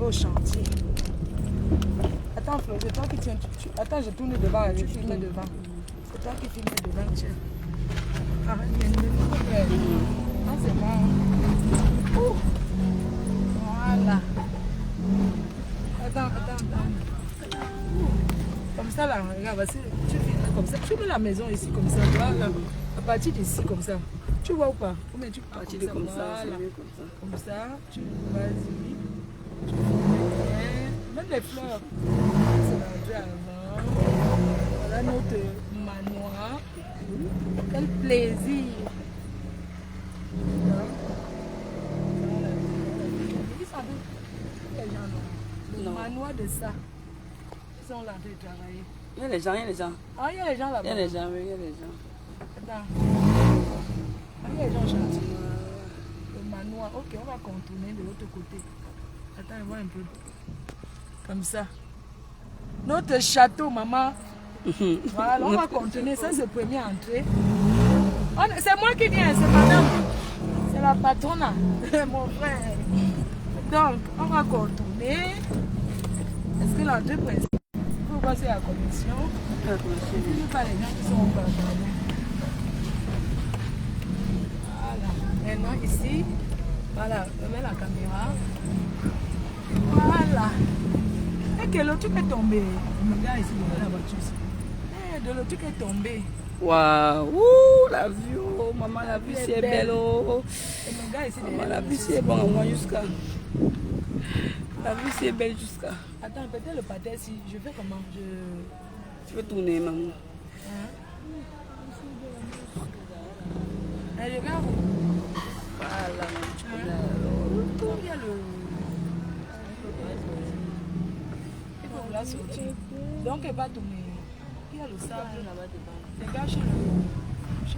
au chantier. Attends, Flo, c'est toi qui tiens. Attends, je tourne devant, tu filmes devant. C'est toi qui filmes devant, tiens. Ah, c'est bon. Ouh. Voilà. Attends. Comme ça, là, regarde, voici, tu filmes comme ça. Tu mets la maison ici, comme ça. Voilà. À partir d'ici, comme ça. Tu vois ou pas? Comment tu pars comme ça, voilà. Comme ça, tu vas-y. Tu fais même les fleurs. C'est rendu avant. Voilà notre manoir. Quel plaisir. Ils sont où les gens là? Le manoir de ça. Ils sont là en train de travailler. Il y a les gens. Ah, il y a les gens là-bas. Il y a les gens, oui, il y a les gens. Attends. Ah, il y a les gens gentils. Le manoir. Ok, on va contourner de l'autre côté. Attends, je vois un peu. Comme ça. Notre château, maman. Voilà, on va continuer. Ça, c'est la première entrée. C'est moi qui viens, c'est madame. C'est la patronne, mon frère. Donc, on va contourner. Est-ce que l'entrée principale, il faut voir si la connexion. Il ne faut pas les gens qui sont au bas. Voilà. Maintenant, ici, voilà, je mets la caméra. Voilà. Et que le truc est tombé. Le gars ici, de la voiture. De le truc est tombé. Waouh, la vue, oh, maman, la vue c'est belle. Oh. Et mon gars ici, maman, la vue c'est bon, moi jusqu'à. La vue c'est belle jusqu'à. Attends, peut-être le pâté si je fais comment Tu veux tourner, maman? Je regarde. Voilà, tu peux il y a le. Il faut la sortir. Donc, elle va tourner. Il y a le sable là-bas dedans. Regarde chez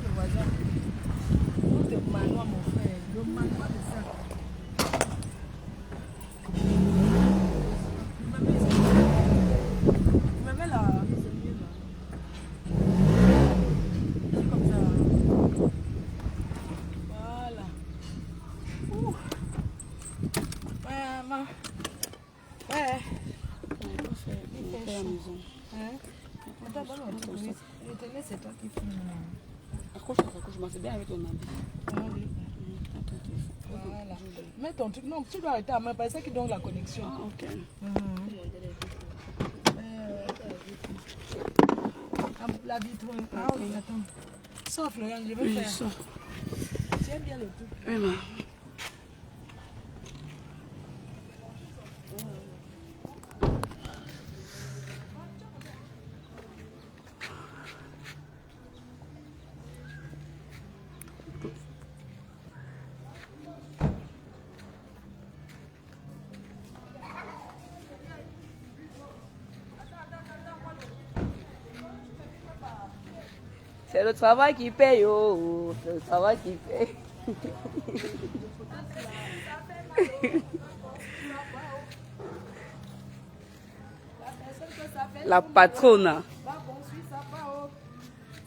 le voisin. Notre manoir, mon frère. Le manoir de ça. Je me mets là. C'est comme ça. Voilà. Ouh. Ouais, maman. Ouais. On fait la maison. Attends, c'est toi qui filmes. Accroche, moi c'est bien avec ton habit. Voilà. Mets ton truc. Non, tu dois arrêter à main parce que c'est ça qui donne la connexion. Ah, ok. La vitre. Ah oui, attends. Sors, Florian, je veux faire. Sors. Tiens bien le truc. Oui, maman. C'est le travail qui paye, oh, c'est le travail qui paye. La patronne.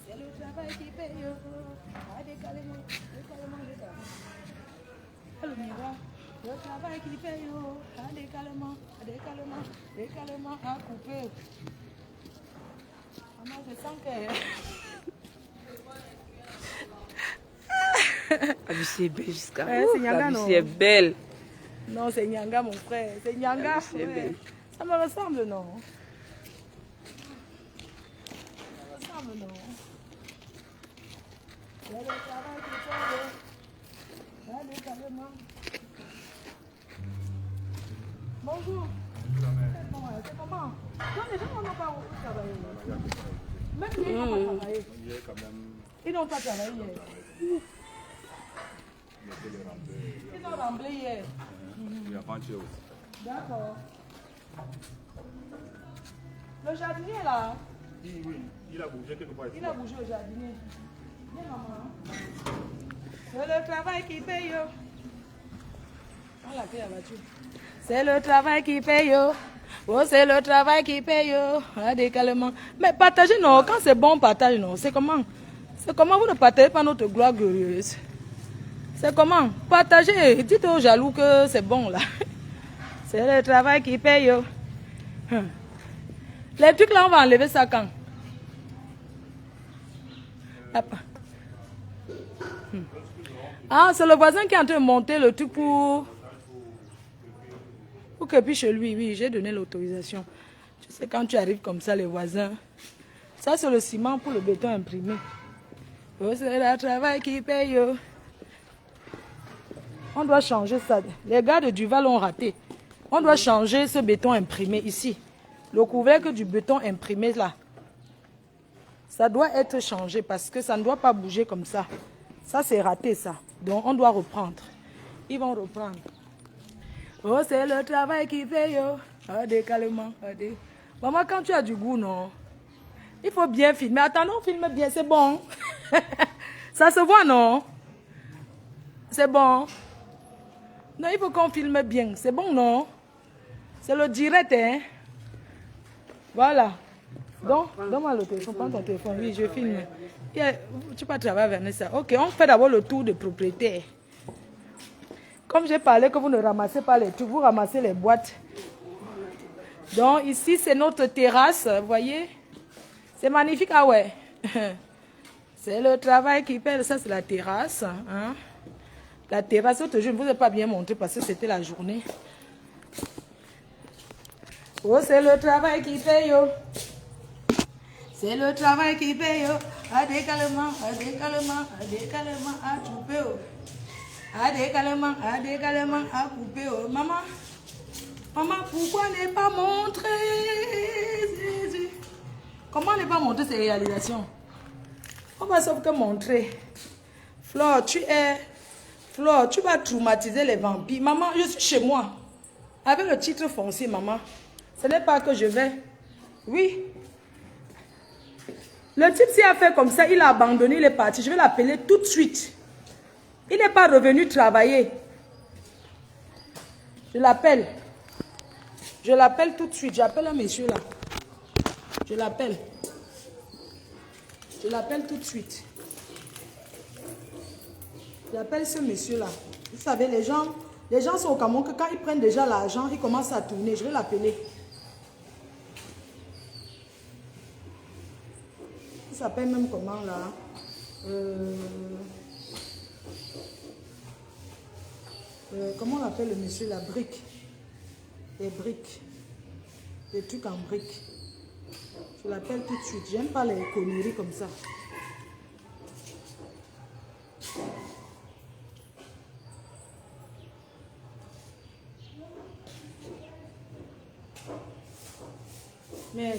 C'est le travail qui paye. Le miroir. Le travail qui paye. Décalement, à couper. Maman, je sens que. La vie c'est belle jusqu'à. C'est Nyanga, la vie non? c'est belle. Non, c'est Nyanga, mon frère. C'est Nyanga. C'est belle. Ça me ressemble, non? Ça me ressemble, non? C'est le travail qui paye. Décalement. Bonjour. C'est comment? Non, les gens n'ont pas travaillé. Même ils n'ont pas travaillé. Ils n'ont pas travaillé hier. Ils ont remblé hier. Il y a pas de chose. D'accord. Le jardinier là? Oui, il a bougé quelque part. Il a bougé au jardinier. Viens, maman. C'est le travail qui paye. On l'a fait la voiture. C'est le travail qui paye. Oh, c'est le travail qui paye. Radicalement. Mais partagez, non. Quand c'est bon, partage, non. C'est comment? C'est comment vous ne partagez pas notre gloire glorieuse? C'est comment? Partagez. Dites aux jaloux que c'est bon, là. C'est le travail qui paye. Oh. Les trucs là, on va enlever ça quand? Ah, c'est le voisin qui est en train de monter le truc pour que puis chez lui. Oui, j'ai donné l'autorisation. Tu sais, quand tu arrives comme ça, les voisins. Ça, c'est le ciment pour le béton imprimé. Oh, c'est le travail qui paye. Oh. On doit changer ça. Les gars de Duval ont raté. On doit changer ce béton imprimé ici. Le couvercle du béton imprimé là. Ça doit être changé parce que ça ne doit pas bouger comme ça. Ça, c'est raté ça. Donc, on doit reprendre. Ils vont reprendre. Oh, c'est le travail qui paye. Oh, décalement. Maman, quand tu as du goût, non? Il faut bien filmer. Attends, on filme bien, c'est bon. Ça se voit, non? C'est bon. Non, il faut qu'on filme bien. C'est bon, non? C'est le direct, hein? Voilà. Donc, donne-moi le téléphone. Prends ton téléphone. Oui, je filme. Tu peux travailler, Vanessa. Ok, on fait d'abord le tour de propriétaire. Comme j'ai parlé que vous ne ramassez pas les trucs, vous ramassez les boîtes. Donc, ici, c'est notre terrasse, vous voyez? C'est magnifique, ah ouais. C'est le travail qui paie. Ça, c'est la terrasse. Hein? La terrasse, je ne vous ai pas bien montré parce que c'était la journée. Oh, c'est le travail qui paye. Oh. C'est le travail qui paye. Oh. À décalement, à couper. Oh. À décalement, à couper. Oh. Maman, pourquoi ne pas montrer? Comment ne pas montrer ces réalisations? On va sauf que montrer. Flore, tu vas traumatiser les vampires. Maman, je suis chez moi. Avec le titre foncier, maman. Ce n'est pas que je vais. Oui. Le type s'y a fait comme ça, il a abandonné, il est parti. Je vais l'appeler tout de suite. Il n'est pas revenu travailler. Je l'appelle. Je l'appelle tout de suite. J'appelle un monsieur là. Je l'appelle. Je l'appelle tout de suite. J'appelle ce monsieur là. Vous savez, les gens sont au Cameroun que quand ils prennent déjà l'argent, ils commencent à tourner. Je vais l'appeler. Il s'appelle même comment là? Comment on appelle le monsieur la brique? Les briques. Des trucs en briques. Je l'appelle tout de suite. J'aime pas les conneries comme ça. Merde.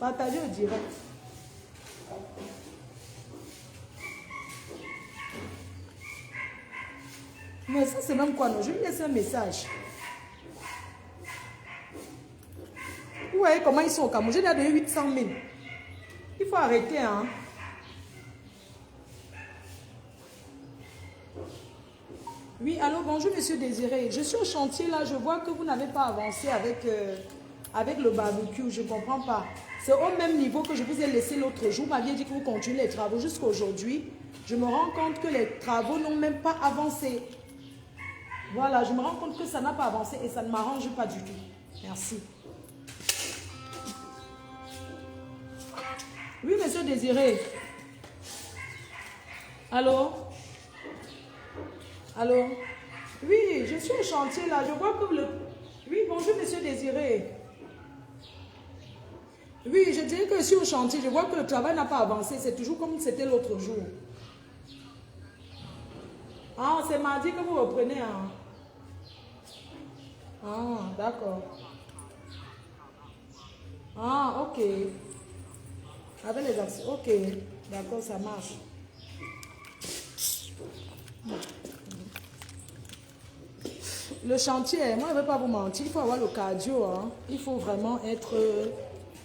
Partagez au direct. Mais ça, c'est même quoi, non? Je lui laisse un message. Vous voyez comment ils sont au Cameroun? J'ai déjà donné 800 000. Il faut arrêter, hein. Oui, allô, bonjour, monsieur Désiré. Je suis au chantier, là. Je vois que vous n'avez pas avancé avec le barbecue. Je ne comprends pas. C'est au même niveau que je vous ai laissé l'autre jour. Vous m'aviez dit que vous continuez les travaux jusqu'à aujourd'hui. Je me rends compte que les travaux n'ont même pas avancé. Voilà, je me rends compte que ça n'a pas avancé et ça ne m'arrange pas du tout. Merci. Oui, monsieur Désiré. Allô? Allô? Oui, je suis au chantier là. Je vois que le... Oui, bonjour, monsieur Désiré. Oui, je dirais que je suis au chantier. Je vois que le travail n'a pas avancé. C'est toujours comme c'était l'autre jour. Ah, c'est mardi que vous reprenez. Hein? Ah, d'accord. Ah, ok. Avec les actions. Ok, d'accord, ça marche. Le chantier, moi je ne vais pas vous mentir, il faut avoir le cardio. Hein. Il faut vraiment être...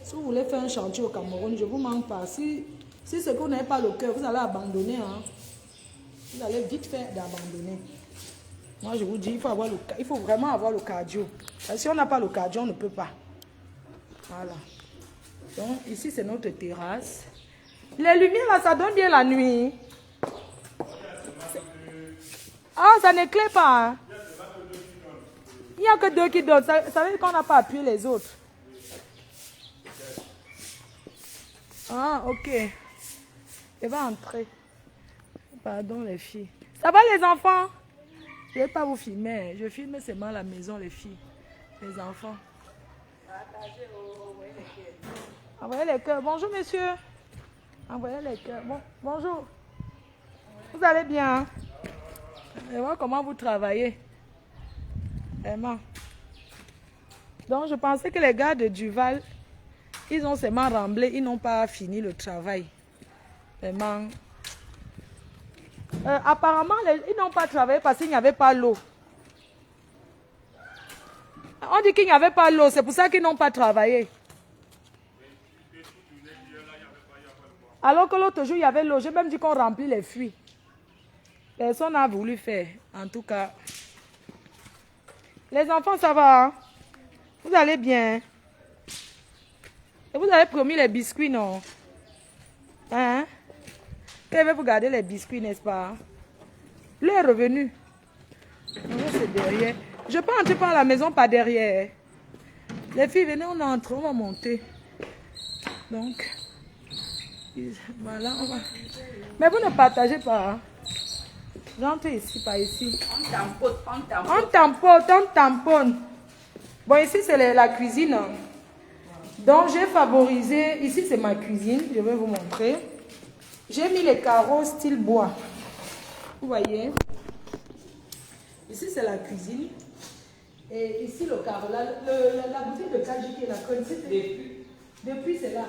si vous voulez faire un chantier au Cameroun, je ne vous manque pas. Si ce que vous n'avez pas le cœur, vous allez abandonner. Hein. Vous allez vite faire d'abandonner. Moi je vous dis, il faut vraiment avoir le cardio. Parce que si on n'a pas le cardio, on ne peut pas. Voilà. Donc ici c'est notre terrasse. Les lumières là, ça donne bien la nuit. Ah, ça ne clé pas. Hein? Il n'y a que 2 qui donnent. Ça veut dire qu'on n'a pas appuyé les autres. Ah, ok. Je vais entrer. Pardon, les filles. Ça va, les enfants? Je ne vais pas vous filmer. Je filme seulement la maison, les filles. Les enfants. Envoyez les cœurs. Bonjour, monsieur. Envoyez les cœurs. Bon, bonjour. Vous allez bien? Hein? Je vois comment vous travaillez. Vraiment. Donc, je pensais que les gars de Duval, ils ont seulement remblé, ils n'ont pas fini le travail. Vraiment. Apparemment, ils n'ont pas travaillé parce qu'il n'y avait pas l'eau. On dit qu'il n'y avait pas l'eau, c'est pour ça qu'ils n'ont pas travaillé. Alors que l'autre jour, il y avait l'eau. J'ai même dit qu'on remplit les fuites. Personne n'a voulu faire. En tout cas. Les enfants, ça va? Hein? Vous allez bien? Et vous avez promis les biscuits, non? Hein? Elle veut vous garder les biscuits, n'est-ce pas? L'heure est revenue. C'est derrière. Je peux entrer par la maison, pas derrière. Les filles, venez, on entre, on va monter. Donc, voilà, on va. Mais vous ne partagez pas. Hein? Rentrez ici, pas ici. On tamponne. Bon, ici, c'est la cuisine. Donc, j'ai favorisé. Ici, c'est ma cuisine. Je vais vous montrer. J'ai mis les carreaux style bois. Vous voyez? Ici, c'est la cuisine. Et ici, le carreau. La bouteille de Kaji qui est là. Depuis, c'est là.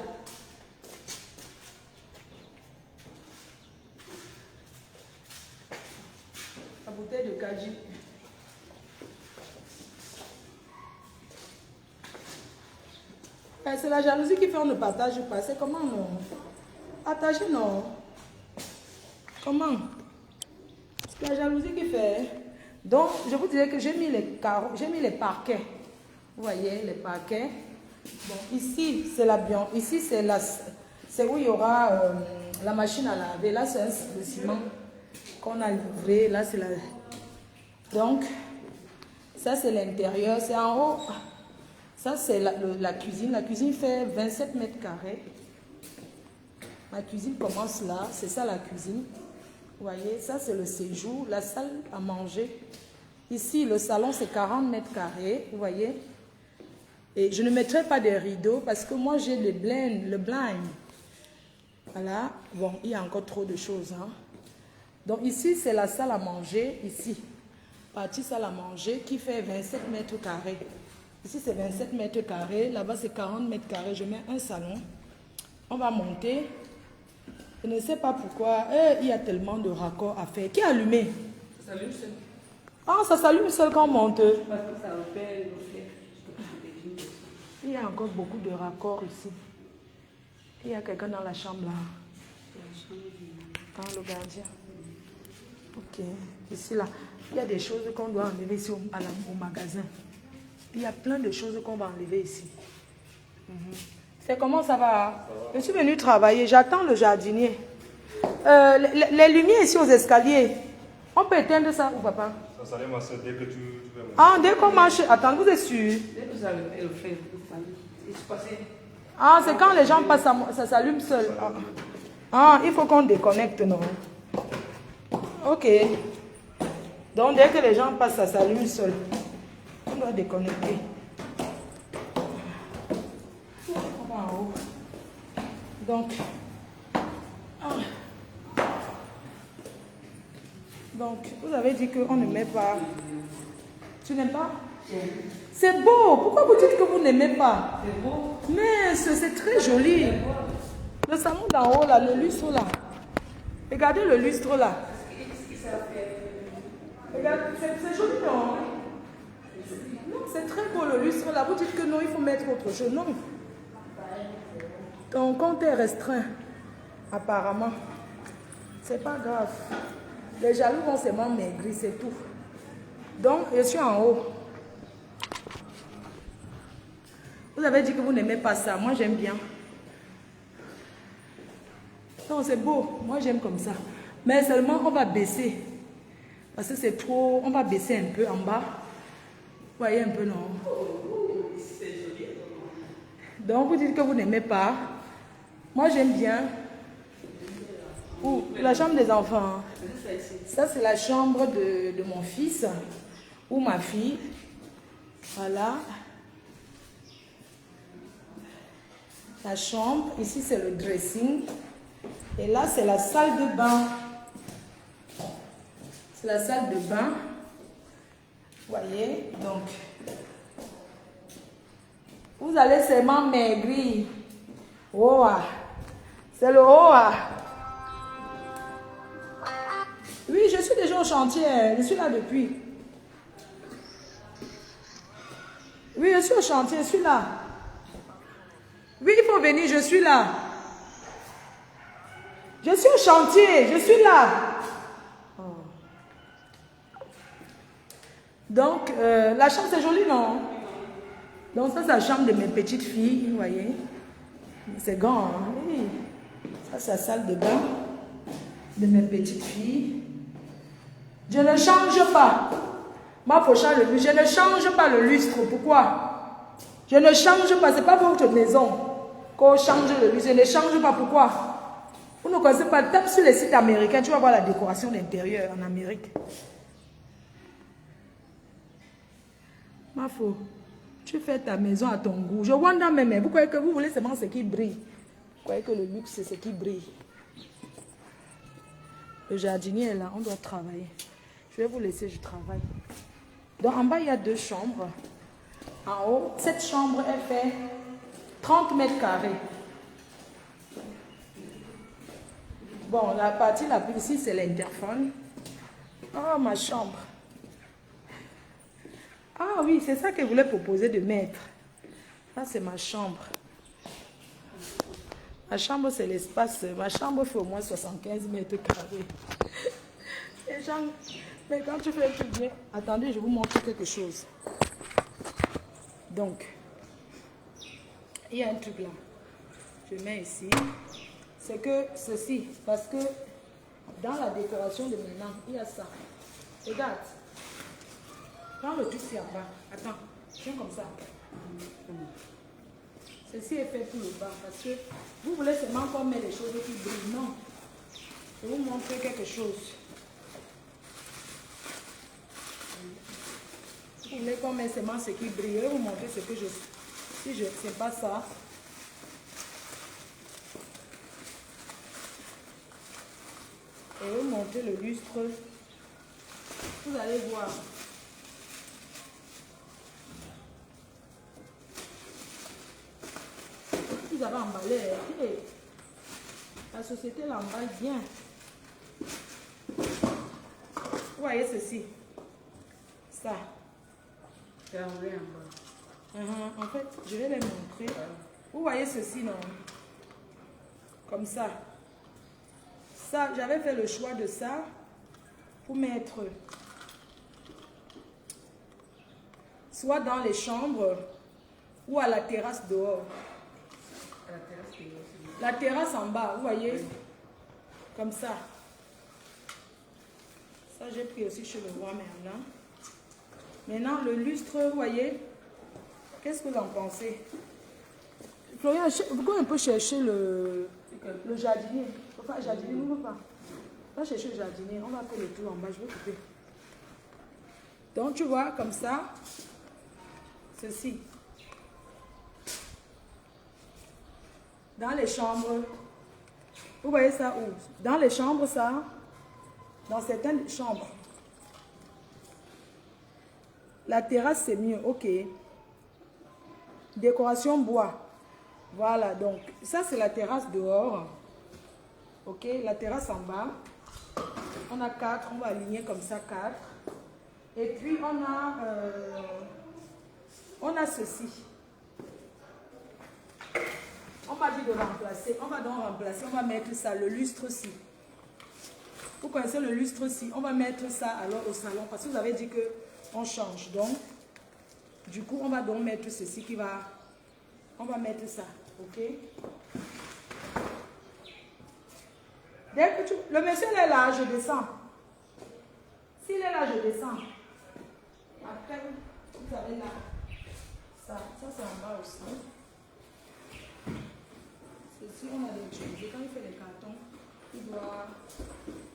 La bouteille de Kaji. C'est la jalousie qui fait on ne partage pas. C'est comment non? Partager non. Comment? C'est la jalousie qui fait. Donc, je vous disais que j'ai mis les carreaux, j'ai mis les parquets. Vous voyez, les parquets. Bon, ici, c'est la bien. Ici, c'est où il y aura la machine à laver. Là, c'est le ciment qu'on a livré. Là, c'est la. Donc, ça, c'est l'intérieur. C'est en haut. Ça, c'est la cuisine. La cuisine fait 27 mètres carrés. Ma cuisine commence là. C'est ça, la cuisine. Vous voyez, ça, c'est le séjour. La salle à manger. Ici, le salon, c'est 40 mètres carrés. Vous voyez. Et je ne mettrai pas des rideaux parce que moi, j'ai le blind. Voilà. Bon, il y a encore trop de choses. Hein. Donc, ici, c'est la salle à manger. Ici, partie salle à manger qui fait 27 mètres carrés. Ici, c'est 27 mètres carrés. Là-bas, c'est 40 mètres carrés. Je mets un salon. On va monter. Je ne sais pas pourquoi. Il y a tellement de raccords à faire. Qui a allumé? Ça s'allume seul. Ah, ça s'allume seul quand on monte. Parce que ça repère. Il y a encore beaucoup de raccords ici. Il y a quelqu'un dans la chambre là. Ah, le gardien. Ok. Ici là. Il y a des choses qu'on doit enlever ici au magasin. Il y a plein de choses qu'on va enlever ici. C'est comment ça va? Je suis venue travailler. J'attends le jardinier. Les lumières ici aux escaliers. On peut éteindre ça ou papa? Ça s'allume dès que tu veux. Ah, dès qu'on marche. Attends, vous êtes sûr? Dès que vous allumez le feu, il se passe. Ah, c'est quand les gens passent, ça s'allume seul. Ah, il faut qu'on déconnecte, non? Ok. Donc, dès que les gens passent, ça s'allume seul. On doit déconnecter. On va en haut. Donc, vous avez dit qu'on ne met pas. Tu n'aimes pas? C'est beau. Pourquoi vous dites que vous n'aimez pas? C'est beau. Mais c'est très joli. Le salon d'en haut, là, le lustre là. Regardez le lustre là. Regardez, c'est joli, non? Non, c'est très beau le lustre là. Vous dites que non, il faut mettre autre chose. Non. Ton compte est restreint. Apparemment. C'est pas grave. Les jaloux vont seulement maigrir, c'est tout. Donc, je suis en haut. Vous avez dit que vous n'aimez pas ça. Moi, j'aime bien. Non, c'est beau. Moi, j'aime comme ça. Mais seulement, on va baisser. Parce que c'est trop... On va baisser un peu en bas. Vous voyez un peu, non? Donc, vous dites que vous n'aimez pas. Moi, j'aime bien. Ou la chambre des enfants. Ça, c'est la chambre de mon fils ou ma fille. Voilà. La chambre. Ici, c'est le dressing. Et là, c'est la salle de bain. C'est la salle de bain. Vous voyez? Donc, vous allez seulement maigrir. Oh, c'est le haut. Oui, je suis déjà au chantier. Je suis là depuis. Oui, je suis au chantier. Je suis là. Oui, il faut venir. Je suis là. Je suis au chantier. Je suis là. Donc, la chambre, c'est joli, non? Donc, ça, c'est la chambre de mes petites filles. Vous voyez? C'est grand, hein? Oui. Ça, c'est la salle de bain de mes petites filles. Je ne change pas. Moi, il faut changer le lustre. Je ne change pas le lustre. Pourquoi? Je ne change pas. Ce n'est pas votre maison qu'on change le lustre. Je ne change pas. Pourquoi? Vous ne connaissez pas. Tape sur les sites américains. Tu vas voir la décoration d'intérieur en Amérique. Ma faux. Tu fais ta maison à ton goût. Je vois dans mes mains. Vous croyez que vous voulez seulement ce qui brille? Vous croyez que le luxe, c'est ce qui brille? Le jardinier est là. On doit travailler. Je vais vous laisser, je travaille. Donc, en bas, il y a 2 chambres. En haut, cette chambre, elle fait 30 mètres carrés. Bon, la partie la plus ici, c'est l'interphone. Oh, ma chambre. Ah oui, c'est ça que je voulais proposer de mettre. Ça, c'est ma chambre. Ma chambre, c'est l'espace. Ma chambre fait au moins 75 mètres carrés. Les gens... Mais quand tu fais tout bien... Attendez, je vous montre quelque chose. Donc, il y a un truc là. Je mets ici. C'est que ceci, parce que dans la décoration de maintenant, il y a ça. Regarde. Quand le truc c'est en bas. Attends, viens comme ça. Ceci est fait pour le bas. Parce que vous voulez seulement qu'on met les choses qui brillent. Non. Je vais vous montrer quelque chose. Vous voulez qu'on met seulement ce qui brille. Je vais vous montrer ce que je... Si je ne sais pas ça. Et je vais vous montrer le lustre. Vous allez voir. Vous avez emballé. Hey. La société l'emballe bien. Vous voyez ceci. Ça. En fait, je vais les montrer. Vous voyez ceci, non? Comme ça. Ça, j'avais fait le choix de ça pour mettre soit dans les chambres ou à la terrasse dehors. La terrasse en bas, vous voyez? Comme ça. Ça, j'ai pris aussi chez le roi Merlin. Maintenant, le lustre, vous voyez? Qu'est-ce que vous en pensez? Florian, pourquoi on peut chercher le jardinier? Enfin, jardinier, non, pas. On va chercher le jardinier. On va faire le tour en bas. Je vais couper. Donc, tu vois, comme ça, ceci. Dans les chambres, vous voyez ça où? Dans les chambres, ça. Dans certaines chambres. La terrasse, c'est mieux. Ok. Décoration bois. Voilà, donc, ça, c'est la terrasse dehors. Ok, la terrasse en bas. On a 4, on va aligner comme ça 4. Et puis, on a ceci. On m'a dit de remplacer. On va donc remplacer. On va mettre ça, le lustre-ci. Vous connaissez le lustre-ci. On va mettre ça alors au salon. Parce que vous avez dit qu'on change. Donc, du coup, on va donc mettre ceci qui va... On va mettre ça. Ok? Dès que le monsieur est là, je descends. Si S'il est là, je descends. Après, vous avez là. Ça c'est en bas aussi. Ceci, on a utilisé. Quand il fait les cartons, il doit.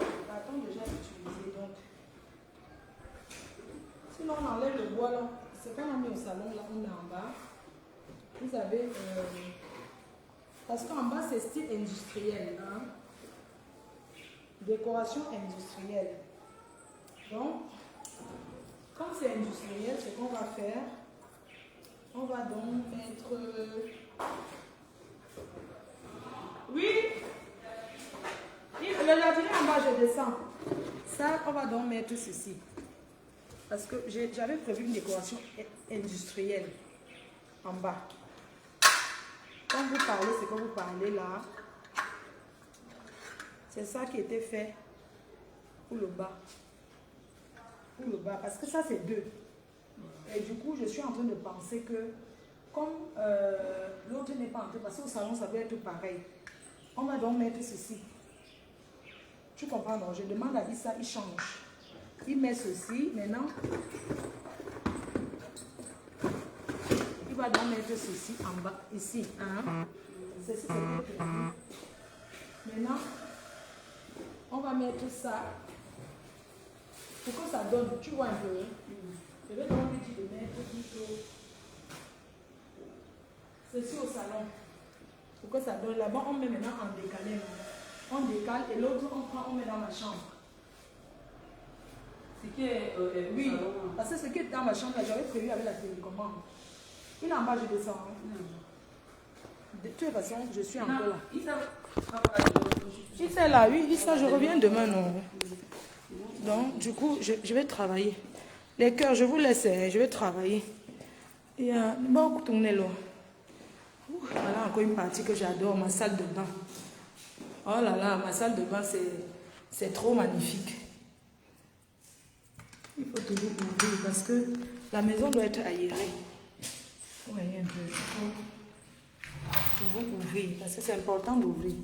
Le carton déjà utilisé. Donc, sinon, on enlève le bois là. C'est qu'on a mis au salon là, on est en bas. Vous avez. Parce qu'en bas, c'est style industriel. Hein? Décoration industrielle. Donc, quand c'est industriel, ce qu'on va faire, on va donc mettre... Oui, le jardinier en bas, je descends. Ça, on va donc mettre ceci. Parce que j'avais prévu une décoration industrielle en bas. Quand vous parlez, c'est quand vous parlez là. C'est ça qui était fait pour le bas. Pour le bas. Parce que ça, c'est 2. Et du coup, je suis en train de penser que, comme l'autre n'est pas entré, parce qu'au salon, ça doit être pareil. On va donc mettre ceci. Tu comprends, non? Je demande à Issa, il change. Il met ceci. Maintenant, il va donc mettre ceci en bas, ici. Hein? Ceci, c'est maintenant, on va mettre ça pour que ça donne, tu vois un peu. Je vais donc lui dire de mettre plutôt ceci au salon pour que ça donne. Là-bas, on met maintenant en décalé. On décale et l'autre, on prend, on met dans ma chambre. Ce qui est oui, parce que ce qui est dans ma chambre, j'avais prévu avec la télécommande. Il est en bas, je descends. Hein. De toute façon, je suis encore là. Il fait là, oui, ça, je reviens demain, non. Donc, du coup, je vais travailler. Les cœurs, je vous laisse, je vais travailler. Il y a beaucoup tourné là. Voilà encore une partie que j'adore, ma salle de bain. Oh là là, ma salle de bain, c'est trop magnifique. Il faut toujours ouvrir parce que la maison doit être aérée. Vous voyez un peu, il faut toujours ouvrir parce que c'est important d'ouvrir.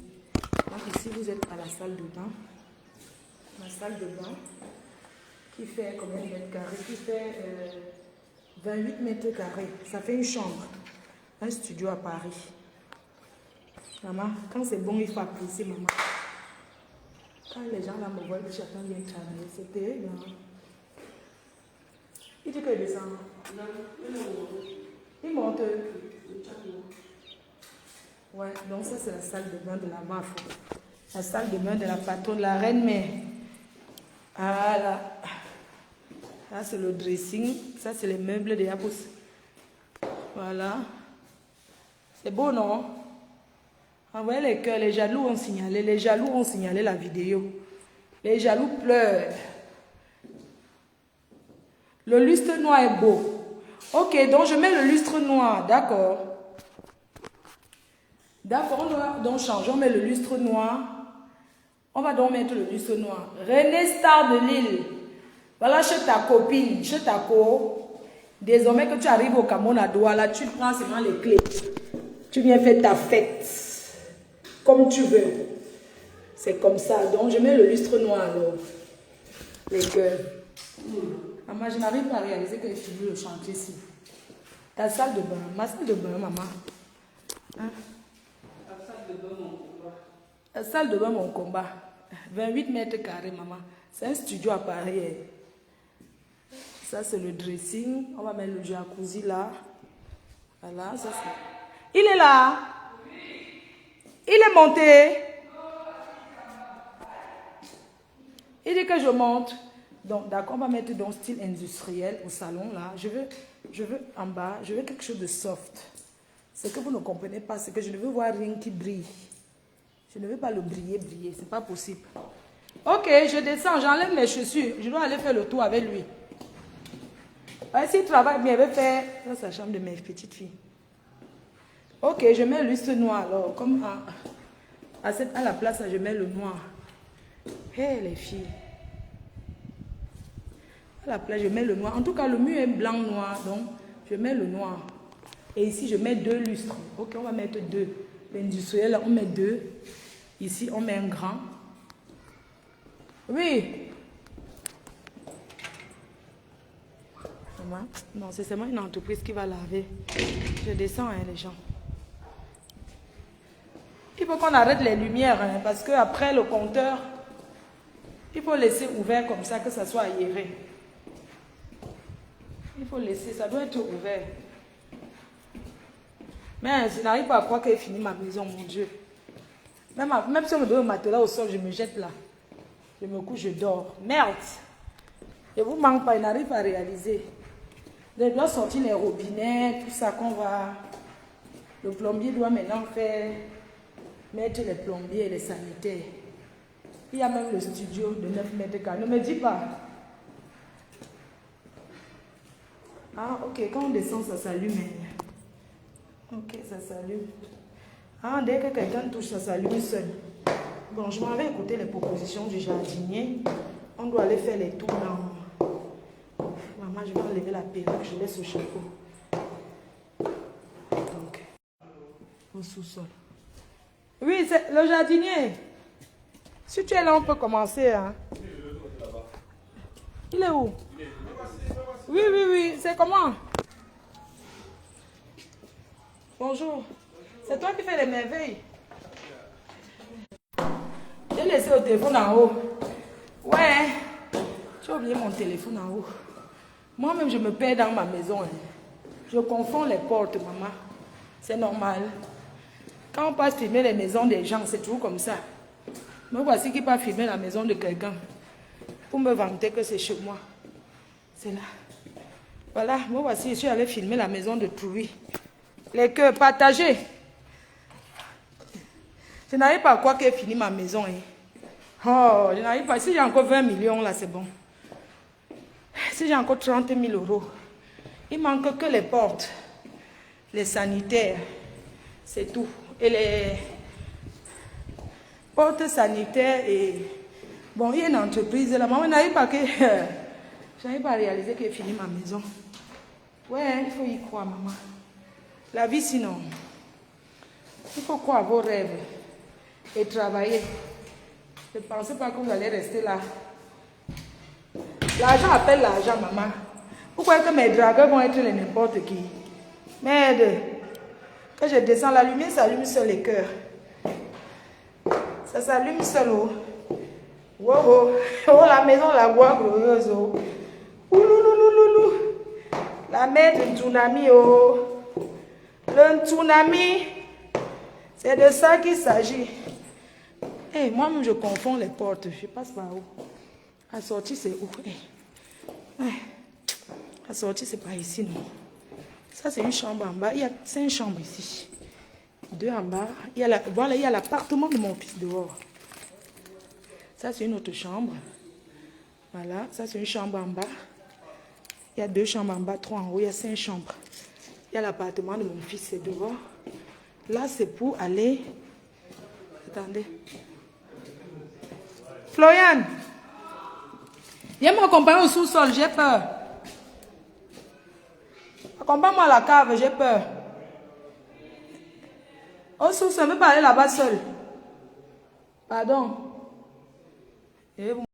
Donc ici, vous êtes à la salle de bain. Ma salle de bain qui fait combien de mètres carrés? Qui fait 28 mètres carrés. Ça fait une chambre. Un studio à Paris. Maman, quand c'est bon, il faut apprécier, maman. Quand les gens là me voient que chacun vient travailler, c'est terrible. Hein? Il dit qu'il descend. Il monte. Ouais, donc ça c'est la salle de bain de la MAF. La salle de bain de la patronne, la reine mère. Ah là. Là c'est le dressing. Ça c'est les meubles de Yapous. Voilà. C'est beau, non? Envoyez les cœurs, les jaloux ont signalé. Les jaloux ont signalé la vidéo. Les jaloux pleurent. Le lustre noir est beau. Ok, donc je mets le lustre noir, d'accord. D'accord, on doit donc changer, on met le lustre noir. On va donc mettre le lustre noir. René Star de Lille. Voilà chez ta copine, chez ta co. Désormais que tu arrives au Cameroun à Douala, tu prends seulement les clés. Tu viens faire ta fête. Comme tu veux. C'est comme ça. Donc je mets le lustre noir alors. Les cœurs. Maman, je n'arrive pas à réaliser que j'ai fini le chantier ici. Ta salle de bain. Ma salle de bain, maman. Hein? La salle de bain, mon combat. La salle de bain, mon combat. 28 mètres carrés, maman. C'est un studio à Paris. Ça, c'est le dressing. On va mettre le jacuzzi là. Voilà, ça c'est... Il est là. Il est monté. Il dit que je monte. Donc, d'accord, on va mettre dans style industriel au salon là. Je veux en bas, je veux quelque chose de soft. Ce que vous ne comprenez pas, c'est que je ne veux voir rien qui brille. Je ne veux pas le briller, c'est pas possible. Ok, je descends, j'enlève mes chaussures. Je dois aller faire le tour avec lui. S'il travaille bien, il va faire sa chambre de mes petites filles. Ok, je mets le lustre noir alors. Comme à la place, je mets le noir. Hé, les filles. À la place, je mets le noir. En tout cas, le mur est blanc-noir, donc je mets le noir. Et ici, je mets 2 lustres. Ok, on va mettre 2. L'industriel, on met 2. Ici, on met un grand. Oui. Non, c'est seulement une entreprise qui va laver. Je descends, hein, les gens. Il faut qu'on arrête les lumières, hein, parce qu'après le compteur, il faut laisser ouvert comme ça, que ça soit aéré. Il faut laisser, ça doit être ouvert. Mais je n'arrive pas à croire qu'elle finit ma maison, mon Dieu. Même si on me donne un matelas au sol, je me jette là. Je me couche, je dors. Merde! Je ne vous manque pas, il n'arrive pas à réaliser. Je dois sortir les robinets, tout ça qu'on va... Le plombier doit maintenant mettre les plombiers et les sanitaires. Il y a même le studio de 9 mètres carrés. Ne me dis pas. Ah, ok, quand on descend, ça s'allume. Ok, ça s'allume. Ah, dès que quelqu'un touche, ça s'allume seul. Bon, je m'en vais écouter les propositions du jardinier. On doit aller faire les tours dans... Maman, je vais enlever la perruque, je laisse au chapeau. Donc, au sous-sol. Oui, c'est le jardinier. Si tu es là, on peut commencer. Hein. Il est où? Oui, oui, oui. C'est comment? Bonjour. C'est toi qui fais les merveilles. J'ai laissé le téléphone en haut. Ouais. J'ai oublié mon téléphone en haut. Moi-même, je me perds dans ma maison. Hein. Je confonds les portes, maman. C'est normal. Quand on passe filmer les maisons des gens, c'est toujours comme ça. Me voici qui part filmer la maison de quelqu'un. Pour me vanter que c'est chez moi. C'est là. Voilà, moi voici, je suis allée filmer la maison de Trouy. Les cœurs partagés. Je n'arrive pas à croire qu'elle finit ma maison. Hein. Oh, je n'arrive pas. Si j'ai encore 20 millions, là, c'est bon. Si j'ai encore 30 000 euros, il manque que les portes, les sanitaires, c'est tout. Et les portes sanitaires et... Bon, il y a une entreprise là. Maman n'arrive pas que... Je n'arrive pas à réaliser qu'elle finit ma maison. Ouais, il faut y croire, maman. La vie, sinon, il faut croire à vos rêves et travailler. Ne pensez pas que vous allez rester là. L'argent appelle l'argent, maman. Pourquoi que mes dragueurs vont être les n'importe qui? Merde. Quand je descends, la lumière s'allume sur les cœurs. Ça s'allume seul. Oh. Wow, oh. Oh, la maison, la voix glorieuse. Oh. Ouloulouloulou. La mer du tsunami. Oh. Le tsunami. C'est de ça qu'il s'agit. Hey, moi-même, je confonds les portes. Je passe par où? La sortie, c'est où? Hey. Ouais. La sortie, c'est pas ici, non. Ça, c'est une chambre en bas. Il y a 5 chambres ici. 2 en bas. Voilà, il y a l'appartement de mon fils dehors. Ça, c'est une autre chambre. Voilà, ça, c'est une chambre en bas. Il y a 2 chambres en bas, 3 en haut. Il y a 5 chambres. Il y a l'appartement de mon fils, c'est dehors. Là, c'est pour aller... Attendez. Florian, viens m'accompagner au sous-sol, j'ai peur. Accompagne-moi à la cave, j'ai peur. Au sous-sol, je ne peux pas aller là-bas seul. Pardon.